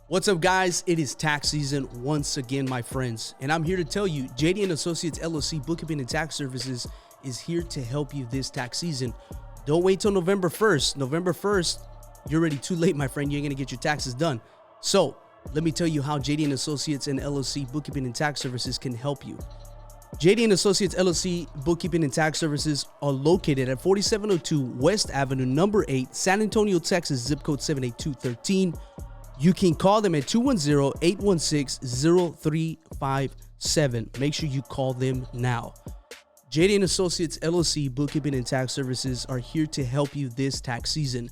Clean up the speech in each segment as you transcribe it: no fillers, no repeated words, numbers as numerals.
What's up, guys? It is tax season once again, my friends, and I'm here to tell you JD and Associates LLC Bookkeeping and Tax Services is here to help you this tax season. Don't wait till November 1st. November 1st, you're already too late, my friend. You're going to get your taxes done. So let me tell you how JD and Associates and LLC Bookkeeping and Tax Services can help you. JD and Associates LLC Bookkeeping and Tax Services are located at 4702 West Avenue, number 8, San Antonio, Texas, zip code 78213. You can call them at 210-816-0357. Make sure you call them now. JD and Associates LLC Bookkeeping and Tax Services are here to help you this tax season.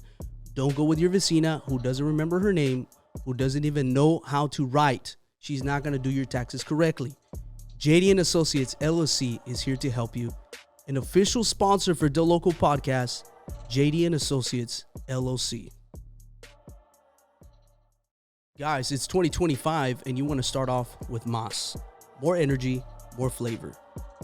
Don't go with your vecina who doesn't remember her name, who doesn't even know how to write. She's not going to do your taxes correctly. JD and Associates LLC is here to help you. An official sponsor for DeLoco podcast, JD and Associates LLC. Guys, it's 2025 and you want to start off with Mas. More energy, more flavor.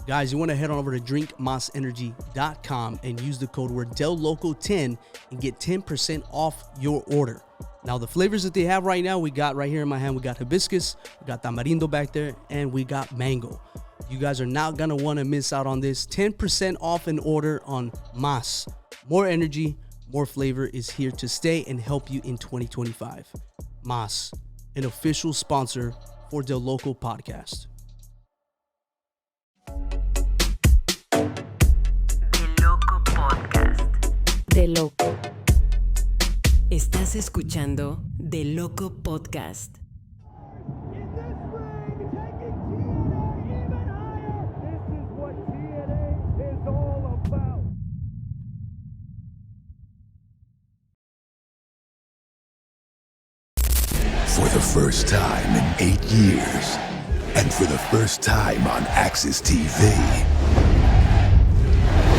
Guys, you want to head on over to drinkmasenergy.com and use the code word DeLoco10 and get 10% off your order. Now, the flavors that they have right now, we got right here in my hand, we got hibiscus, we got tamarindo back there, and we got mango. You guys are not going to want to miss out on this. 10% off an order on Mas. More energy, more flavor is here to stay and help you in 2025. Mas, an official sponsor for DeLoco podcast. DeLoco Podcast. DeLoco. Estás escuchando DeLoco Podcast. For the first time in 8 years, and for the first time on Axis TV.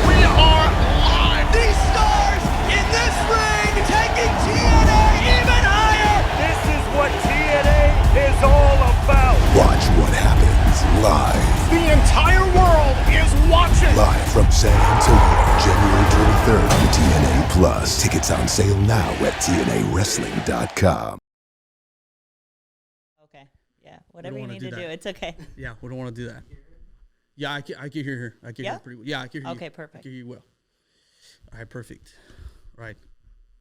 We are live! These stars in this ring taking TNA even higher! This is what TNA is all about! Watch what happens live. The entire world is watching! Live from San Antonio, January 23rd on TNA Plus. Tickets on sale now at TNAWrestling.com. Whatever you need to do, it's okay. Yeah, we don't want to do that. Yeah, I can hear her. I can hear her pretty well. Yeah, I can hear you. Okay, perfect. I can hear you well. All right, perfect. All right.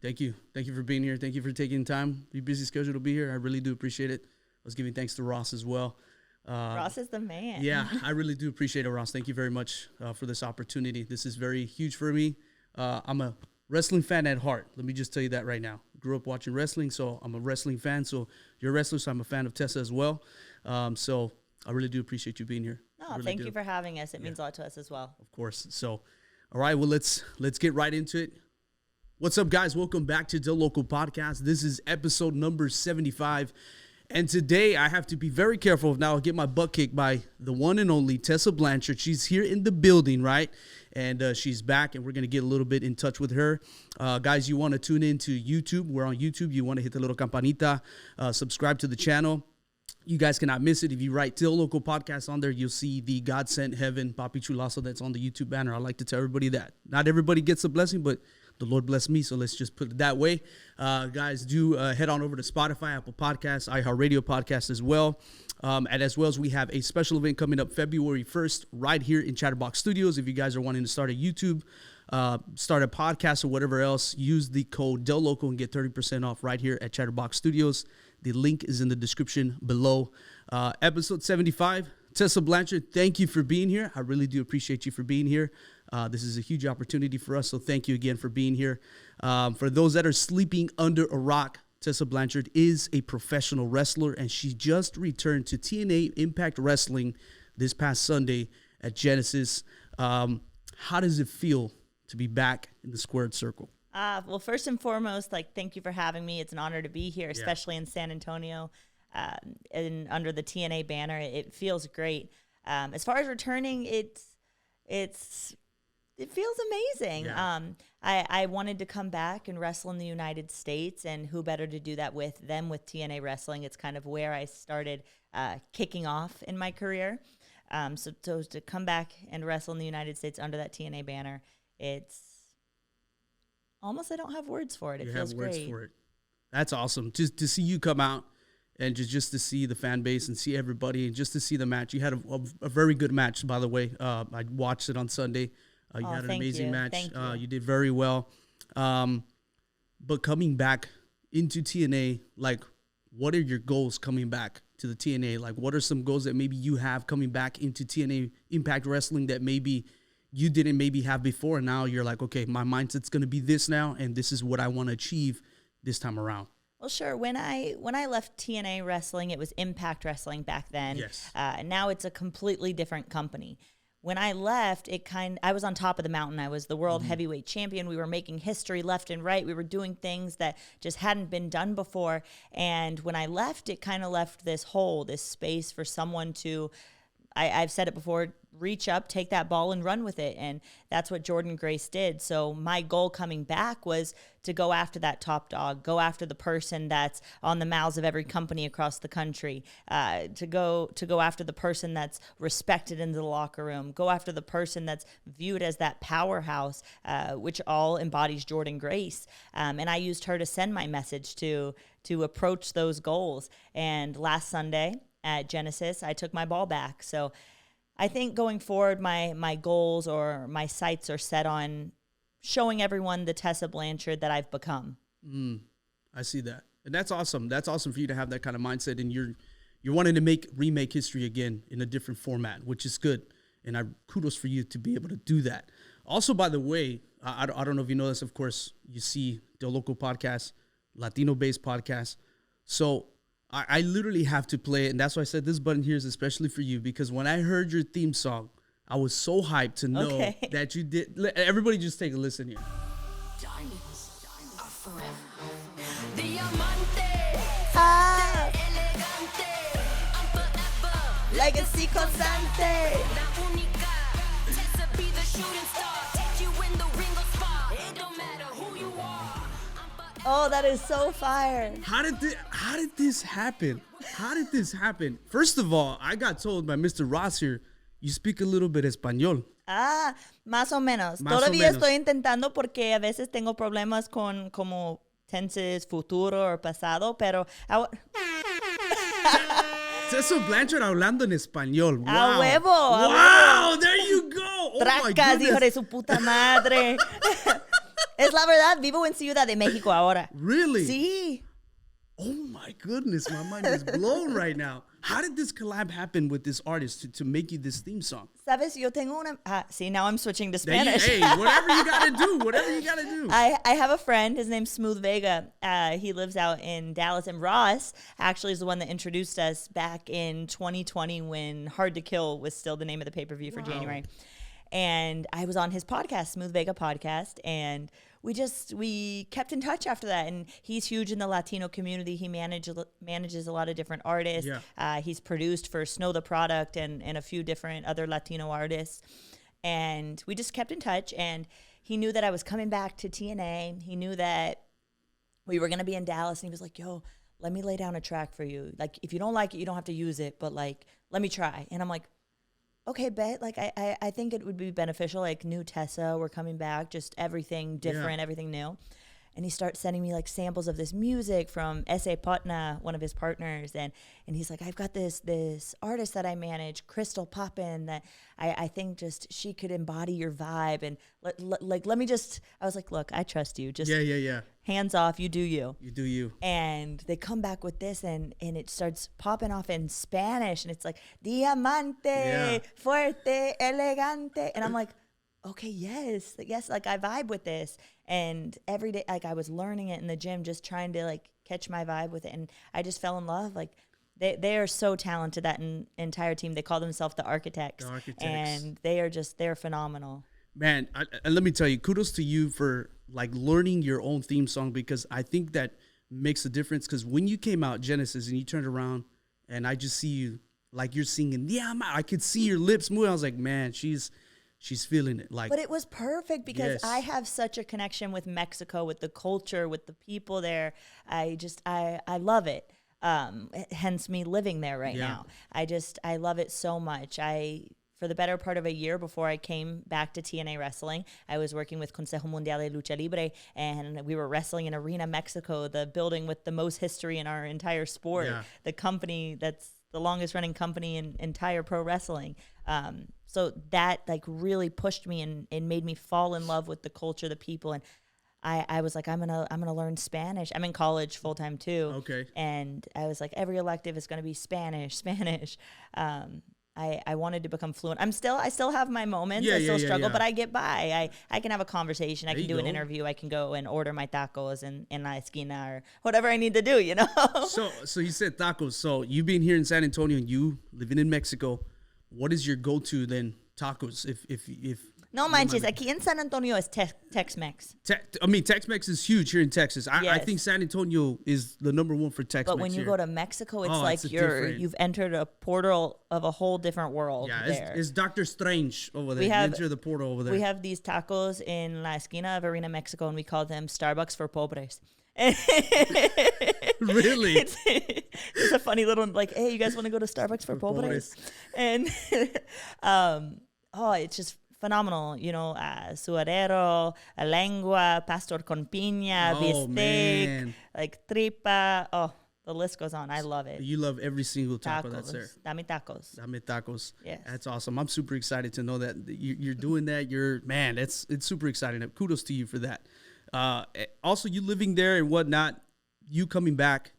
Thank you. Thank you for being here. Thank you for taking time. Your busy schedule to be here. I really do appreciate it. I was giving thanks to Ross as well. Ross is the man. Yeah, I really do appreciate it, Ross. Thank you very much for this opportunity. This is very huge for me. I'm a wrestling fan at heart. Let me just tell you that right now. Grew up watching wrestling, so I'm a wrestling fan. So you're a wrestler, so I'm a fan of Tessa as well. So I really do appreciate you being here. No, really thank you for having us. It means a lot to us as well. Of course. So, all right, well, let's get right into it. What's up, guys? Welcome back to DeLoco Podcast. This is episode number 75. And today I have to be very careful. Now I'll get my butt kicked by the one and only Tessa Blanchard. She's here in the building, right? And she's back, and we're going to get a little bit in touch with her. Guys, you want to tune in to YouTube. We're on YouTube. You want to hit the little campanita, subscribe to the channel. You guys cannot miss it. If you write DeLoco Podcast on there, you'll see the God Sent Heaven, Papi Chulazo, that's on the YouTube banner. I like to tell everybody that. Not everybody gets a blessing, but the Lord bless me, so let's just put it that way. Guys, do head on over to Spotify, Apple Podcasts, iHeartRadio Podcast as well. And as well as we have a special event coming up February 1st right here in Chatterbox Studios. If you guys are wanting to start a YouTube, start a podcast or whatever else, use the code DeLoco and get 30% off right here at Chatterbox Studios. The link is in the description below. Episode 75, Tessa Blanchard, thank you for being here. I really do appreciate you for being here. This is a huge opportunity for us, so thank you again for being here. For those that are sleeping under a rock, Tessa Blanchard is a professional wrestler, and she just returned to TNA Impact Wrestling this past Sunday at Genesis. How does it feel to be back in the squared circle? Well, first and foremost, thank you for having me. It's an honor to be here, especially in San Antonio, and under the TNA banner. It feels great. As far as returning, it feels amazing. Yeah. I wanted to come back and wrestle in the United States, and who better to do that with TNA Wrestling. It's kind of where I started kicking off in my career. So to come back and wrestle in the United States under that TNA banner, it's almost, I don't have words for it. It feels great. For it. That's awesome. Just to see you come out and just to see the fan base and see everybody and just to see the match. You had a very good match, by the way. I watched it on Sunday. You had an amazing match. Thank you. You did very well. But coming back into TNA, like, what are your goals coming back to the TNA? Like, what are some goals that maybe you have coming back into TNA Impact Wrestling that maybe you didn't maybe have before, and now you're like, okay, my mindset's going to be this now, and this is what I want to achieve this time around? Well, sure. When I left TNA Wrestling, it was Impact Wrestling back then. Yes. Now it's a completely different company. When I left, I was on top of the mountain. I was the world heavyweight champion. We were making history left and right. We were doing things that just hadn't been done before. And when I left, it kind of left this hole, this space for someone to, I've said it before, reach up, take that ball and run with it. And that's what Jordynne Grace did. So my goal coming back was to go after that top dog, go after the person that's on the mouths of every company across the country, to go after the person that's respected in the locker room, go after the person that's viewed as that powerhouse, which all embodies Jordynne Grace. And I used her to send my message to approach those goals. And last Sunday at Genesis, I took my ball back. So I think going forward, my goals or my sights are set on showing everyone the Tessa Blanchard that I've become. I see that. And that's awesome. That's awesome for you to have that kind of mindset. And you're wanting to remake history again in a different format, which is good. And kudos for you to be able to do that. Also, by the way, I don't know if you know this. Of course, you see DeLoco podcast, Latino-based podcast. So I literally have to play it, and that's why I said this button here is especially for you, because when I heard your theme song, I was so hyped to know that you did. Everybody just take a listen here. Diamonds are forever. Diamante, elegante, I'm forever. Legacy constante. La única, Tessa be the shooting star. Take you in the ring of spar. It don't matter who you are. Oh, that is so fire. How did this happen? How did this happen? First of all, I got told by Mr. Ross here, you speak a little bit español. Más o menos. Más o Todavía menos. estoy intentando porque a veces tengo problemas con como tenses futuro o pasado, pero Tessa Blanchard hablando en español. Wow. A huevo. A Wow, there you go. Oh my Tracas, hijo de goodness. su puta madre. Es la verdad, vivo en Ciudad de México ahora. Really? Sí. Oh my goodness, my mind is blown right now. How did this collab happen with this artist to make you this theme song? Sabes, yo tengo una... see, now I'm switching to Hey, Spanish. whatever you gotta do, whatever you gotta do. I have a friend, his name's Smooth Vega. He lives out in Dallas, and Ross actually is the one that introduced us back in 2020 when Hard to Kill was still the name of the pay-per-view for January. And I was on his podcast, Smooth Vega podcast, and we kept in touch after that. And he's huge in the Latino community. He manages a lot of different artists. Yeah. He's produced for Snow the Product and a few different other Latino artists. And we just kept in touch. And he knew that I was coming back to TNA. He knew that we were going to be in Dallas. And he was like, yo, let me lay down a track for you. Like, if you don't like it, you don't have to use it. But, like, let me try. And I'm like, okay, bet. Like, I think it would be beneficial. Like, new Tessa, we're coming back, just everything different, everything new. And he starts sending me like samples of this music from S.A. Patna, one of his partners. And he's like, I've got this artist that I manage, Crystal Poppin, that I think just she could embody your vibe. And let me just, I was like, look, I trust you. Just hands off, you do you. You do you. And they come back with this and it starts popping off in Spanish. And it's like, Diamante, fuerte, elegante. And I'm like, okay, yes, like I vibe with this. And every day, like I was learning it in the gym, just trying to like catch my vibe with it. And I just fell in love. Like they are so talented, that entire team. They call themselves the Architects. The Architects. And they're phenomenal. Man, and let me tell you, kudos to you for like learning your own theme song, because I think that makes a difference. Because when you came out Genesis and you turned around and I just see you like you're singing, I could see your lips moving. I was like, man, she's feeling it. Like, but it was perfect because I have such a connection with Mexico, with the culture, with the people there. I love it. Hence me living there right now. I love it so much. for the better part of a year before I came back to TNA Wrestling. I was working with Consejo Mundial de Lucha Libre, and we were wrestling in Arena Mexico, the building with the most history in our entire sport, the company that's the longest running company in entire pro wrestling. So that like really pushed me and made me fall in love with the culture, the people, and I was like, I'm gonna learn Spanish. I'm in college full time too. Okay. And I was like, every elective is gonna be Spanish. I wanted to become fluent. I still have my moments. I still struggle, but I get by. I can have a conversation. I can do an interview. I can go and order my tacos in la esquina or whatever I need to do, you know? So you said tacos. So you being here in San Antonio and you living in Mexico, what is your go-to then tacos? If no manches, aquí en San Antonio es Tex-Mex. Tex-Mex is huge here in Texas. I think San Antonio is the number one for Tex-Mex. But when you go to Mexico, it's like you've entered a portal of a whole different world. Yeah, it's Doctor Strange over there. You enter the portal over there. We have these tacos in la esquina of Arena Mexico, and we call them Starbucks for pobres. Really? It's a funny little like, hey, you guys want to go to Starbucks for pobres? And it's just phenomenal, you know, suadero, lengua, pastor con piña, bistec, like tripa. Oh, the list goes on. I love it. You love every single taco that's there. Dame tacos. Dame tacos. Yes. That's awesome. I'm super excited to know that you're doing that. It's super exciting. Kudos to you for that. Also, you living there and whatnot, you coming back,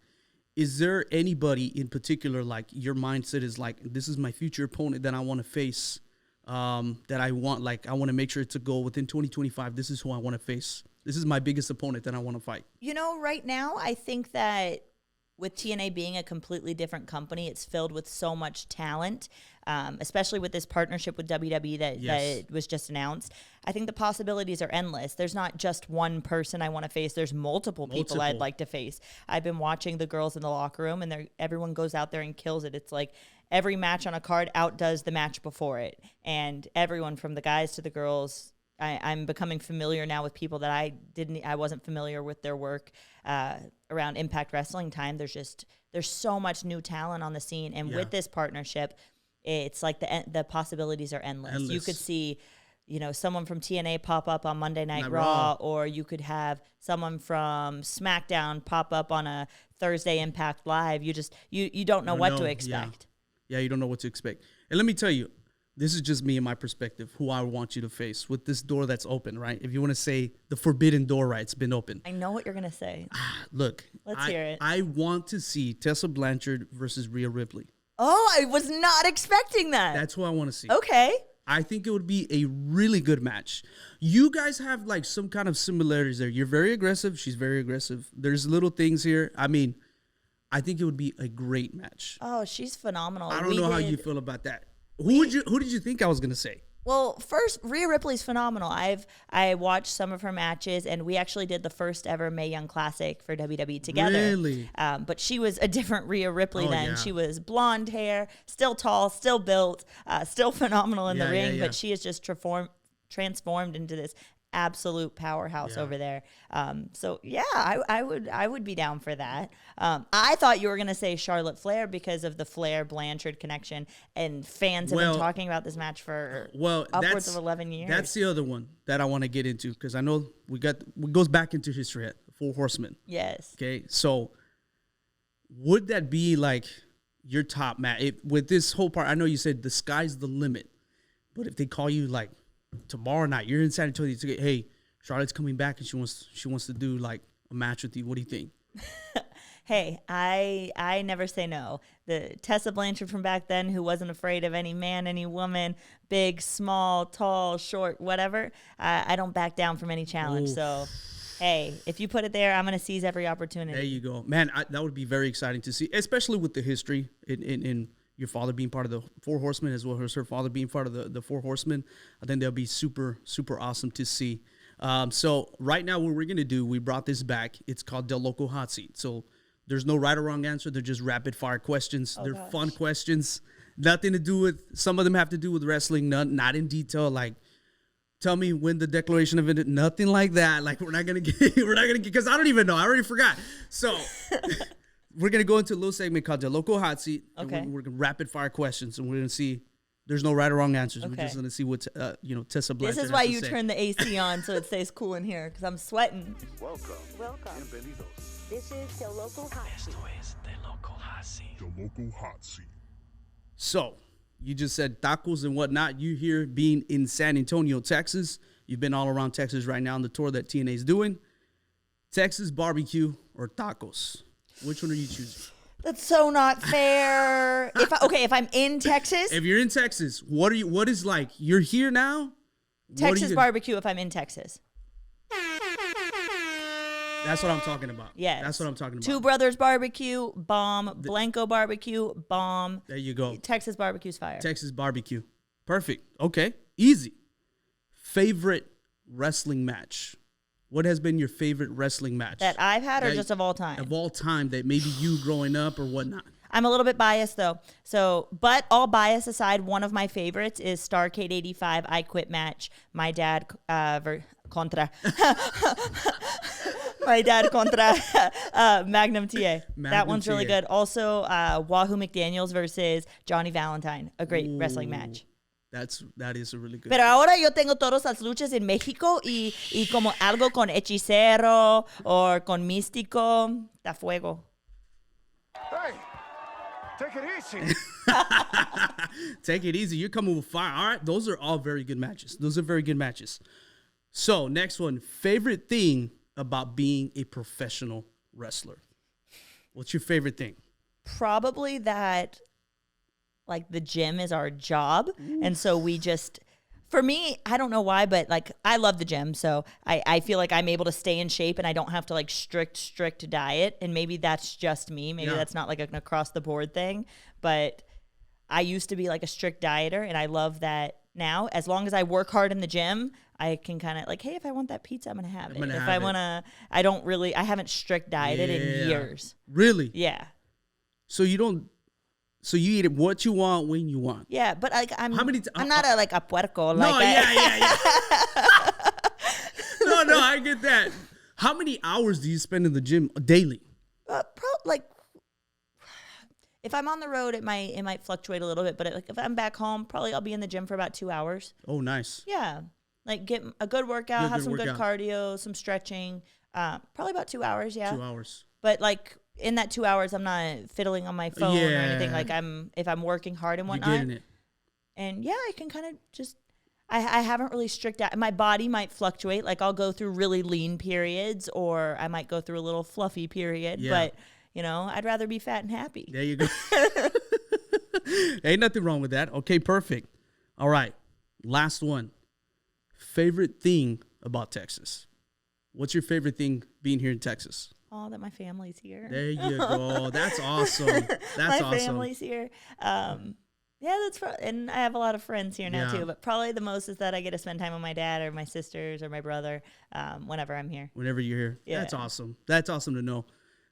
is there anybody in particular, like your mindset is like, this is my future opponent that I want to face, that I want to make sure it's a goal within 2025. This is who I want to face. This is my biggest opponent that I want to fight. You know, right now, I think that with TNA being a completely different company, it's filled with so much talent, especially with this partnership with WWE that was just announced. I think the possibilities are endless. There's not just one person I want to face. There's multiple people I'd like to face. I've been watching the girls in the locker room, and everyone goes out there and kills it. It's like every match on a card outdoes the match before it. And everyone from the guys to the girls, I'm becoming familiar now with people that I wasn't familiar with their work around Impact Wrestling time. There's so much new talent on the scene, and with this partnership, it's like the possibilities are endless. You could see, you know, someone from TNA pop up on Monday Night Raw, or you could have someone from SmackDown pop up on a Thursday Impact Live. You don't know what to expect. Yeah, you don't know what to expect. And let me tell you, this is just me and my perspective, who I want you to face with this door that's open, right? If you want to say the forbidden door, right, it's been open. I know what you're going to say. Look. Let's hear it. I want to see Tessa Blanchard versus Rhea Ripley. Oh, I was not expecting that. That's who I want to see. Okay. I think it would be a really good match. You guys have like some kind of similarities there. You're very aggressive. She's very aggressive. There's little things here. I mean, I think it would be a great match. Oh, she's phenomenal. I don't know how you feel about that. Who did you think I was gonna say? Well, first, Rhea Ripley's phenomenal. I watched some of her matches, and we actually did the first ever Mae Young Classic for WWE together. Really? But she was a different Rhea Ripley then. Yeah. She was blonde hair, still tall, still built, still phenomenal in the ring, but she has just transformed into this absolute powerhouse over there. So yeah, I would be down for that. I thought you were gonna say Charlotte Flair because of the Flair Blanchard connection, and fans have been talking about this match for upwards of 11 years. That's the other one that I want to get into, because I know it goes back into history at 4 Horsemen. Yes. Okay, so would that be like your top match with this whole part? I know you said the sky's the limit, but if they call you like tomorrow night, you're in San Antonio, hey, Charlotte's coming back and she wants to do like a match with you. What do you think? Hey, I never say no. The Tessa Blanchard from back then, who wasn't afraid of any man, any woman, big, small, tall, short, whatever. I don't back down from any challenge. Oof. So, hey, if you put it there, I'm going to seize every opportunity. There you go. Man, that would be very exciting to see, especially with the history in your father being part of the 4 Horsemen, as well as her father being part of the 4 Horsemen. I think that'll be super, super awesome to see. So right now, what we're going to do, we brought this back. It's called DeLoco Hot Seat. So there's no right or wrong answer. They're just rapid fire questions. They're fun questions. Nothing to do with, some of them have to do with wrestling, not in detail. Like, tell me when the Declaration of Independence, nothing like that. Like, we're not going to get, because I don't even know. I already forgot. So we're going to go into a little segment called DeLoco Hot Seat. Okay. We're going to rapid fire questions, and we're going to see There's no right or wrong answers. We're Okay. just going to see what, Tessa Blanchard This is has why to you say. turn the AC on so it stays cool in here because I'm sweating. Welcome. Bienvenidos. This is DeLoco Hot Seat. The local hot seat. So, you just said tacos and whatnot. You here being in San Antonio, Texas. You've been all around Texas right now on the tour that TNA is doing. Texas barbecue or tacos? Which one are you choosing? That's so not fair. If I'm in Texas, If you're in Texas, what is like? You're here now? What are Texas you- barbecue if I'm in Texas. That's what I'm talking about. Yes. That's what I'm talking about. Two Brothers barbecue, bomb. Blanco barbecue, bomb. There you go. Texas barbecue's fire. Texas barbecue. Perfect. Okay. Easy. Favorite wrestling match? What has been your favorite wrestling match? That I've had or That- just of all time? Of all time that maybe you growing up or whatnot. I'm a little bit biased though. But all bias aside, one of my favorites is Starrcade 85 I Quit match. My dad contra. My dad contra Magnum TA. That Magnum one's really TA. good. Also, Wahoo McDaniels versus Johnny Valentine. A great wrestling match. That is a really good. Pero ahora yo tengo todas las luchas en México y como algo con hechicero o con místico, da fuego. Hey, take it easy. Take it easy. You're coming with fire. All right. Those are all very good matches. So, next one. Favorite thing about being a professional wrestler? What's your favorite thing? Probably that, like, the gym is our job. And so we just, for me, I don't know why, but like, I love the gym. So I feel like I'm able to stay in shape and I don't have to like strict diet. And maybe that's just me. Maybe Yeah. that's not like an across the board thing. But I used to be like a strict dieter and I love that now. As long as I work hard in the gym, I can kind of like, hey, if I want that pizza, I'm going to have it. gonna If have I it. want to, I haven't strict dieted in years. Really? Yeah. So you eat it what you want when you want. Yeah, but like I'm How many I'm not a puerco. No, Like yeah. No, I get that. How many hours do you spend in the gym daily? like if I'm on the road, it might fluctuate a little bit. But like if I'm back home, probably I'll be in the gym for about 2 hours. Oh, nice. Yeah, like get a good workout, have good some workout. good cardio, some stretching. Probably about 2 hours. Yeah, 2 hours. But like in that 2 hours, I'm not fiddling on my phone or anything. Yeah. Like if I'm working hard and You're whatnot. getting it. And yeah, I can kind of just, I haven't really strict out. My body might fluctuate. Like I'll go through really lean periods or I might go through a little fluffy period. Yeah. But, I'd rather be fat and happy. There you go. Ain't nothing wrong with that. Okay, perfect. All right. Last one. Favorite thing about Texas? What's your favorite thing being here in Texas? Oh, that my family's here. There you go. That's awesome. That's my awesome. family's here. Yeah, and I have a lot of friends here now Yeah. too. But probably the most is that I get to spend time with my dad or my sisters or my brother whenever I'm here. Whenever you're here. Yeah. That's awesome. That's awesome to know.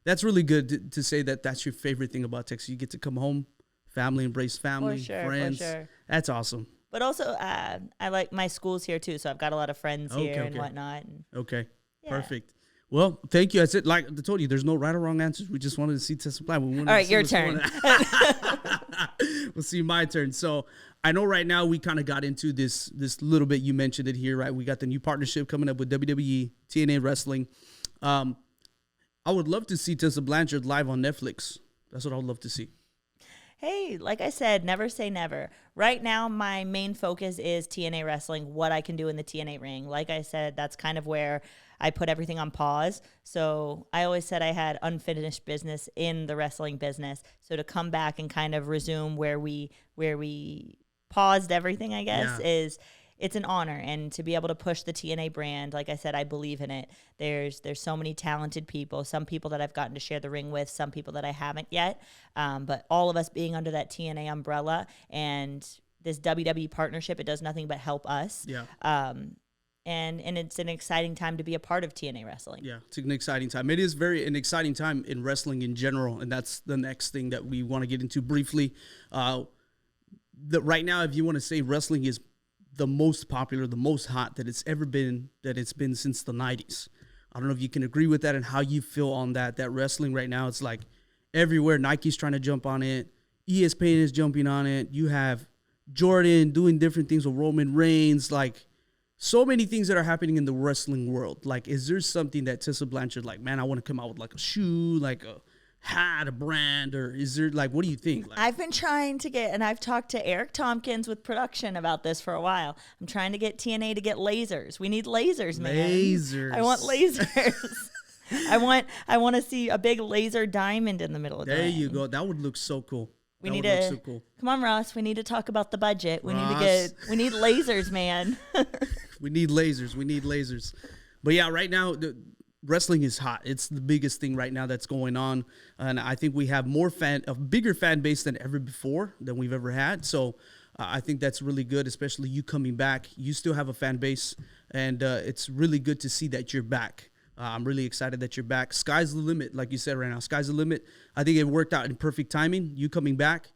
That's really good to say that that's your favorite thing about Texas. You get to come home, family, embrace family, friends. For sure. That's awesome. But also, I like my school's here too, so I've got a lot of friends here and whatnot. And Okay. Yeah. Perfect. Well, thank you. That's it. Like I told you, there's no right or wrong answers. We just wanted to see Tessa Blanchard. all right, your turn. We'll see my turn. So I know right now we kind of got into this little bit. You mentioned it here, right? We got the new partnership coming up with WWE TNA Wrestling. I would love to see Tessa Blanchard live on Netflix. That's what I would love to see. Hey, like I said, never say never. Right now, my main focus is TNA wrestling, what I can do in the TNA ring. Like I said, that's kind of where I put everything on pause. So I always said I had unfinished business in the wrestling business. So to come back and kind of resume where we paused everything, I guess, it's an honor. And to be able to push the TNA brand, like I said, I believe in it. There's so many talented people, some people that I've gotten to share the ring with, some people that I haven't yet. But all of us being under that TNA umbrella and this WWE partnership, it does nothing but help us. Yeah. And it's an exciting time to be a part of TNA wrestling. Yeah, it's an exciting time. It is an exciting time in wrestling in general, and that's the next thing that we want to get into briefly. Right now, if you want to say wrestling is the most popular, the most hot that it's ever been, that it's been since the 90s. I don't know if you can agree with that and how you feel on that wrestling right now, it's like everywhere. Nike's trying to jump on it. ESPN is jumping on it. You have Jordan, doing different things with Roman Reigns, like so many things that are happening in the wrestling world. Like, is there something that Tessa Blanchard, like, man, I want to come out with like a shoe, like a hat, a brand, or is there, like, what do you think? Like, I've been trying to get, and I've talked to Eric Tompkins with production about this for a while. I'm trying to get TNA to get lasers. We need lasers, man. Lasers. I want lasers. I want to see a big laser diamond in the middle of the there ring. you go. That would look so cool. We That need would look to so cool. come on, Ross. We need to talk about the budget. We Ross. we need lasers, man. We need lasers. We need lasers. But yeah, right now, wrestling is hot. It's the biggest thing right now that's going on. And I think we have a bigger fan base than ever before, than we've ever had. So I think that's really good, especially you coming back. You still have a fan base, and it's really good to see that you're back. I'm really excited that you're back. Sky's the limit, like you said right now. Sky's the limit. I think it worked out in perfect timing. You coming back.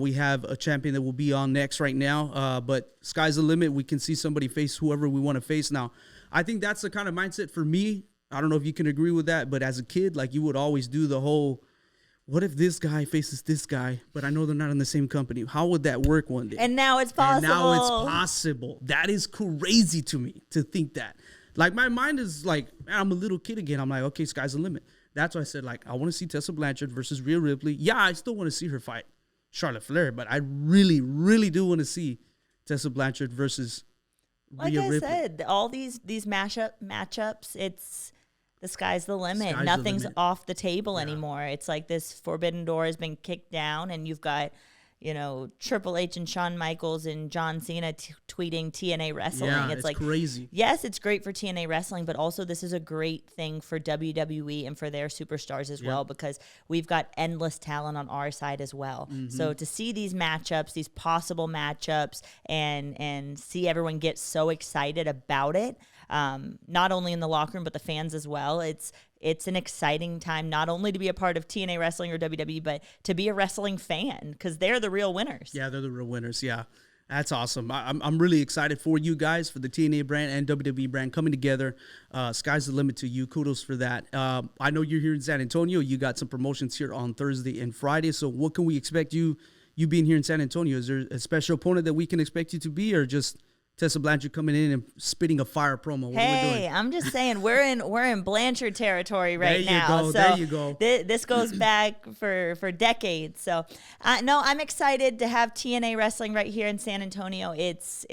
We have a champion that will be on next right now. But sky's the limit. We can see somebody face whoever we want to face now. I think that's the kind of mindset for me. I don't know if you can agree with that, but as a kid, like, you would always do the whole, what if this guy faces this guy, but I know they're not in the same company? How would that work one day? And now it's possible. And now it's possible. That is crazy to me to think that. Like, my mind is like, man, I'm a little kid again. I'm like, okay, sky's the limit. That's why I said, like, I want to see Tessa Blanchard versus Rhea Ripley. Yeah, I still want to see her fight Charlotte Flair, but I really, really do want to see Tessa Blanchard versus Rhea Ripley. Like I said, all these matchups, it's the sky's the limit. Sky's the Nothing's limit. off the table anymore. It's like this forbidden door has been kicked down, and you've got, Triple H and Shawn Michaels and John Cena tweeting TNA Wrestling. Yeah, it's like crazy. Yes, it's great for TNA Wrestling, but also this is a great thing for WWE and for their superstars as well, because we've got endless talent on our side as well. Mm-hmm. So to see these matchups, these possible matchups, and see everyone get so excited about it, not only in the locker room but the fans as well, it's an exciting time, not only to be a part of TNA Wrestling or WWE, but to be a wrestling fan, because they're the real winners. Yeah, they're the real winners. Yeah, that's awesome. I'm really excited for you guys, for the TNA brand and WWE brand coming together. Sky's the limit to you. Kudos for that. I know you're here in San Antonio. You got some promotions here on Thursday and Friday. So what can we expect you being here in San Antonio? Is there a special opponent that we can expect you to be, or just Tessa Blanchard coming in and spitting a fire promo? What are we doing? I'm just saying we're in Blanchard territory right now. There you go. This goes back for decades. So no, I'm excited to have TNA Wrestling right here in San Antonio. It's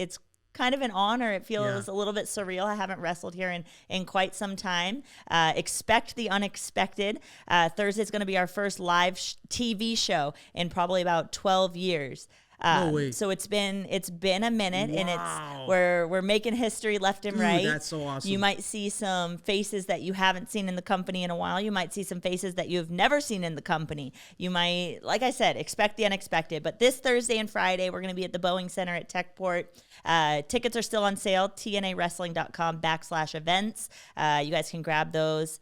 kind of an honor. It feels a little bit surreal. I haven't wrestled here in quite some time. Expect the unexpected. Thursday's going to be our first live TV show in probably about 12 years. No way. So it's been a minute, and we're making history left and right. That's so awesome. You might see some faces that you haven't seen in the company in a while. You might see some faces that you've never seen in the company. You might, like I said, expect the unexpected. But this Thursday and Friday, we're going to be at the Boeing Center at Techport. Tickets are still on sale. TNAWrestling.com/events. You guys can grab those.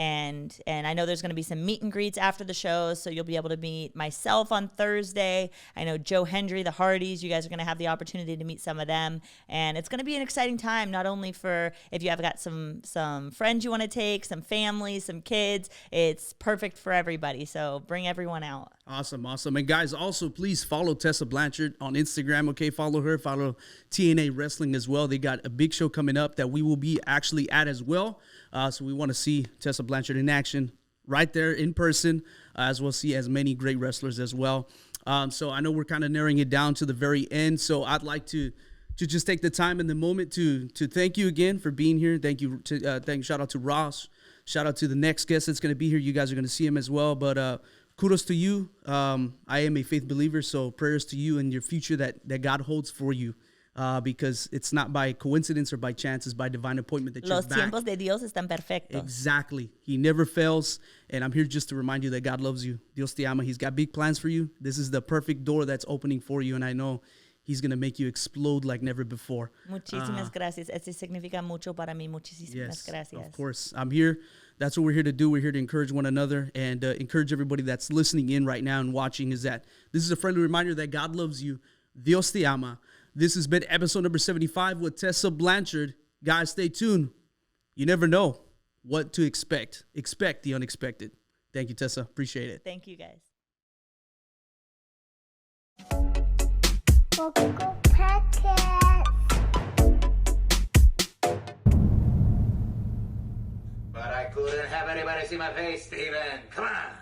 And I know there's going to be some meet and greets after the show, so you'll be able to meet myself on Thursday. I know Joe Hendry, the Hardys, you guys are going to have the opportunity to meet some of them. And it's going to be an exciting time, not only for if you have got some friends you want to take, some families, some kids. It's perfect for everybody, so bring everyone out. Awesome. And guys, also please follow Tessa Blanchard on Instagram. Okay, follow her. Follow TNA Wrestling as well. They got a big show coming up that we will be actually at as well. So we want to see Tessa Blanchard in action right there in person, as we'll see as many great wrestlers as well. So I know we're kind of narrowing it down to the very end. So I'd like to just take the time in the moment to thank you again for being here. Thank you. Shout out to Ross. Shout out to the next guest that's going to be here. You guys are going to see him as well. But kudos to you. I am a faith believer, so prayers to you and your future that God holds for you. Because it's not by coincidence or by chance, it's by divine appointment that you're back. Los tiempos de Dios están perfectos. Exactly. He never fails. And I'm here just to remind you that God loves you. Dios Te Ama. He's got big plans for you. This is the perfect door that's opening for you. And I know He's going to make you explode like never before. Muchísimas gracias. Eso significa mucho para mí. Muchísimas gracias. Of course. I'm here. That's what we're here to do. We're here to encourage one another and encourage everybody that's listening in right now and watching is that this is a friendly reminder that God loves you. Dios Te Ama. This has been episode number 75 with Tessa Blanchard. Guys, stay tuned. You never know what to expect. Expect the unexpected. Thank you, Tessa. Appreciate it. Thank you, guys. Local Podcast. But I couldn't have anybody see my face, Steven. Come on.